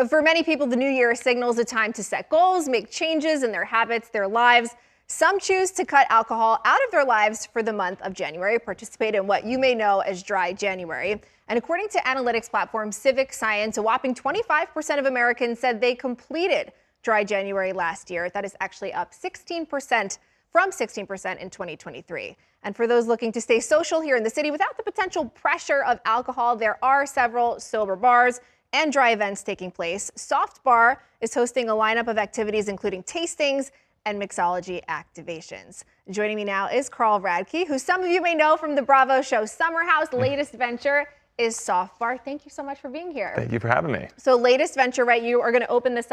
For many people, the new year signals a time to set goals, make changes in their habits, their lives. Some choose to cut alcohol out of their lives for the month of January, participate in what you may know as Dry January. And according to analytics platform Civic Science, a whopping 25% of Americans said they completed Dry January last year. That is actually up 16% from 16% in 2023. And for those looking to stay social here in the city without the potential pressure of alcohol, there are several sober bars and dry events taking place. Soft Bar is hosting a lineup of activities including tastings and mixology activations. Joining me now is Radke, who some of you may know from the Bravo show Summer House. Latest venture is Soft Bar. Thank you so much for being here. Thank you for having me. So latest venture, right? You are going to open this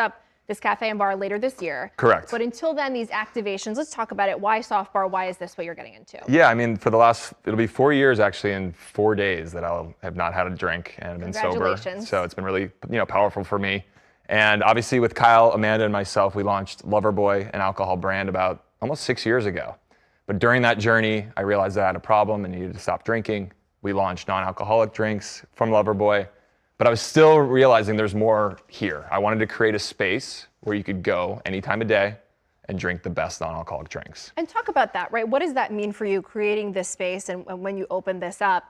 cafe and bar later this year. Correct. But until then, these activations, let's talk about it. Why Soft Bar? Why is this what you're getting into? Yeah, I mean, it'll be 4 years actually in 4 days that I'll have not had a drink and been sober. So it's been really, powerful for me. And obviously with Kyle, Amanda, and myself, we launched Loverboy, an alcohol brand, about almost 6 years ago. But during that journey, I realized that I had a problem and needed to stop drinking. We launched non-alcoholic drinks from Loverboy. But I was still realizing there's more here. I wanted to create a space where you could go any time of day and drink the best non-alcoholic drinks. And talk about that, right? What does that mean for you, creating this space and when you open this up?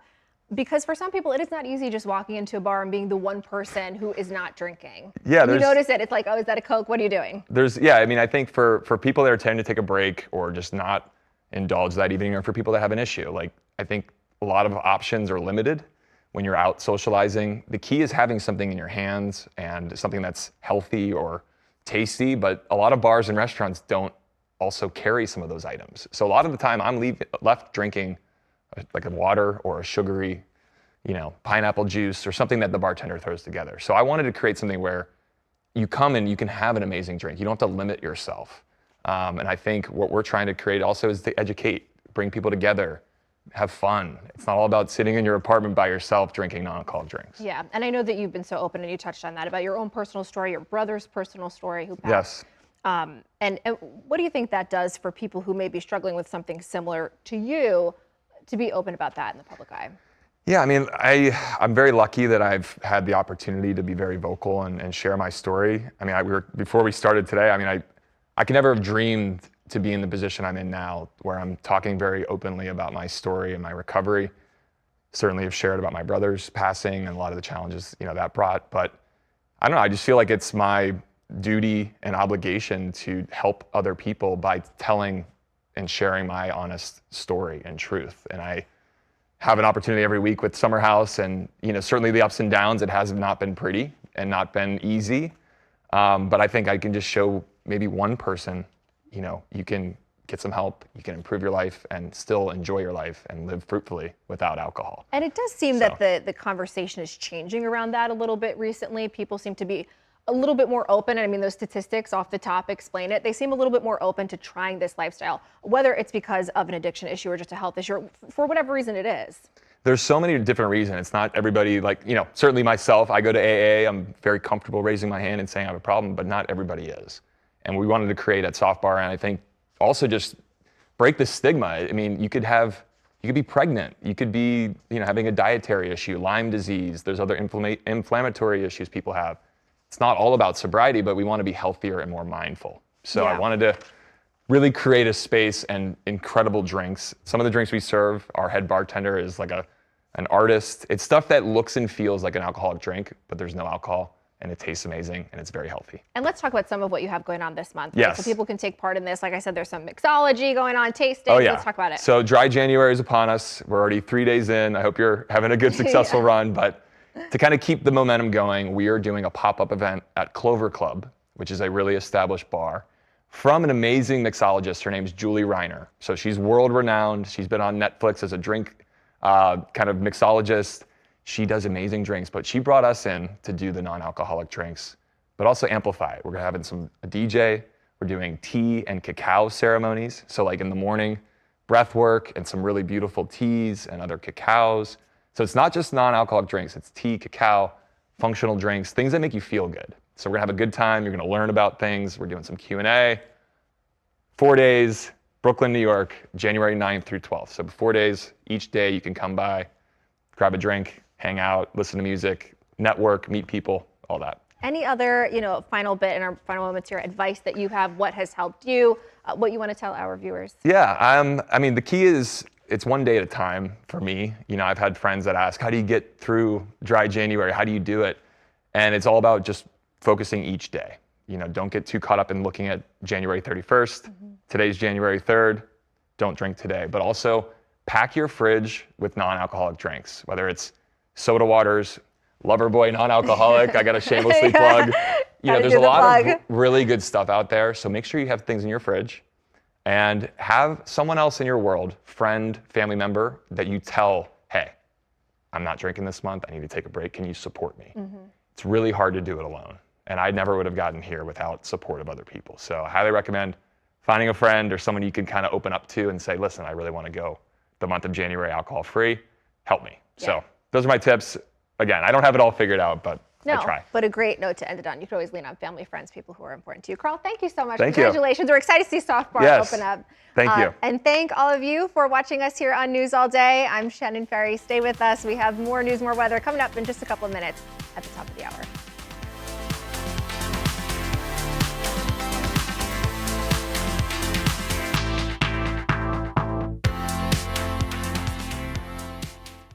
Because for some people, it is not easy just walking into a bar and being the one person who is not drinking. Yeah, you notice it. It's like, oh, is that a Coke? What are you doing? I think for people that are tending to take a break or just not indulge that evening, or for people that have an issue, I think a lot of options are limited. When you're out socializing, the key is having something in your hands and something that's healthy or tasty, but a lot of bars and restaurants don't also carry some of those items. So a lot of the time I'm left drinking like a water or a sugary, pineapple juice or something that the bartender throws together. So I wanted to create something where you come and you can have an amazing drink. You don't have to limit yourself. And I think what we're trying to create also is to educate, bring people together, have fun. It's not all about sitting in your apartment by yourself drinking non-alcoholic drinks. Yeah, and I know that you've been so open and you touched on that about your own personal story, your brother's personal story who passed. Yes. And what do you think that does for people who may be struggling with something similar to you to be open about that in the public eye? Yeah, I mean, I'm very lucky that I've had the opportunity to be very vocal and share my story. I mean, before we started today, I could never have dreamed to be in the position I'm in now, where I'm talking very openly about my story and my recovery. Certainly have shared about my brother's passing and a lot of the challenges, that brought. But I don't know, I just feel like it's my duty and obligation to help other people by telling and sharing my honest story and truth. And I have an opportunity every week with Summer House, and certainly the ups and downs. It has not been pretty and not been easy. But I think I can just show maybe one person, you can get some help, you can improve your life and still enjoy your life and live fruitfully without alcohol. And it does seem that the conversation is changing around that a little bit recently. People seem to be a little bit more open. And I mean, those statistics off the top explain it. They seem a little bit more open to trying this lifestyle, whether it's because of an addiction issue or just a health issue, or for whatever reason it is. There's so many different reasons. It's not everybody, certainly myself, I go to AA, I'm very comfortable raising my hand and saying I have a problem, but not everybody is. And we wanted to create at Soft Bar, and I think also just break the stigma. I mean, you could be pregnant, you could be, having a dietary issue, Lyme disease, there's other inflammatory issues people have. It's not all about sobriety, but we want to be healthier and more mindful. So I wanted to really create a space and incredible drinks. Some of the drinks we serve, our head bartender is like an artist. It's stuff that looks and feels like an alcoholic drink, but there's no alcohol, and it tastes amazing, and it's very healthy. And let's talk about some of what you have going on this month. Yes. So people can take part in this. Like I said, there's some mixology going on, tasting. Oh, yeah. Let's talk about it. So Dry January is upon us. We're already 3 days in. I hope you're having a good, successful run. But to kind of keep the momentum going, we are doing a pop-up event at Clover Club, which is a really established bar, from an amazing mixologist. Her name's Julie Reiner. So she's world-renowned. She's been on Netflix as a drink kind of mixologist. She does amazing drinks, but she brought us in to do the non-alcoholic drinks, but also amplify it. We're having a DJ. We're doing tea and cacao ceremonies. So like in the morning, breath work and some really beautiful teas and other cacaos. So it's not just non-alcoholic drinks, it's tea, cacao, functional drinks, things that make you feel good. So we're gonna have a good time, you're gonna learn about things. We're doing some Q&A. 4 days, Brooklyn, New York, January 9th through 12th. So 4 days, each day you can come by, grab a drink, hang out, listen to music, network, meet people, all that. Any other, final bit in our final moments here, advice that you have, what has helped you, what you want to tell our viewers? Yeah, I mean, the key is it's one day at a time for me. I've had friends that ask, how do you get through dry January? How do you do it? And it's all about just focusing each day. Don't get too caught up in looking at January 31st. Today's January 3rd. Don't drink today. But also pack your fridge with non-alcoholic drinks, whether it's soda waters, Loverboy non-alcoholic. I got to shamelessly plug. There's a lot of really good stuff out there. So make sure you have things in your fridge and have someone else in your world, friend, family member, that you tell, hey, I'm not drinking this month. I need to take a break. Can you support me? It's really hard to do it alone. And I never would have gotten here without support of other people. So I highly recommend finding a friend or someone you can kind of open up to and say, listen, I really want to go the month of January alcohol free. Help me. Yeah. So those are my tips. Again, I don't have it all figured out, but I try. But a great note to end it on. You can always lean on family, friends, people who are important to you. Carl, thank you so much. Thank Congratulations. You. We're excited to see Soft Bar open up. Thank you. And thank all of you for watching us here on News All Day. I'm Shannan Ferry. Stay with us. We have more news, more weather coming up in just a couple of minutes at the top of the hour.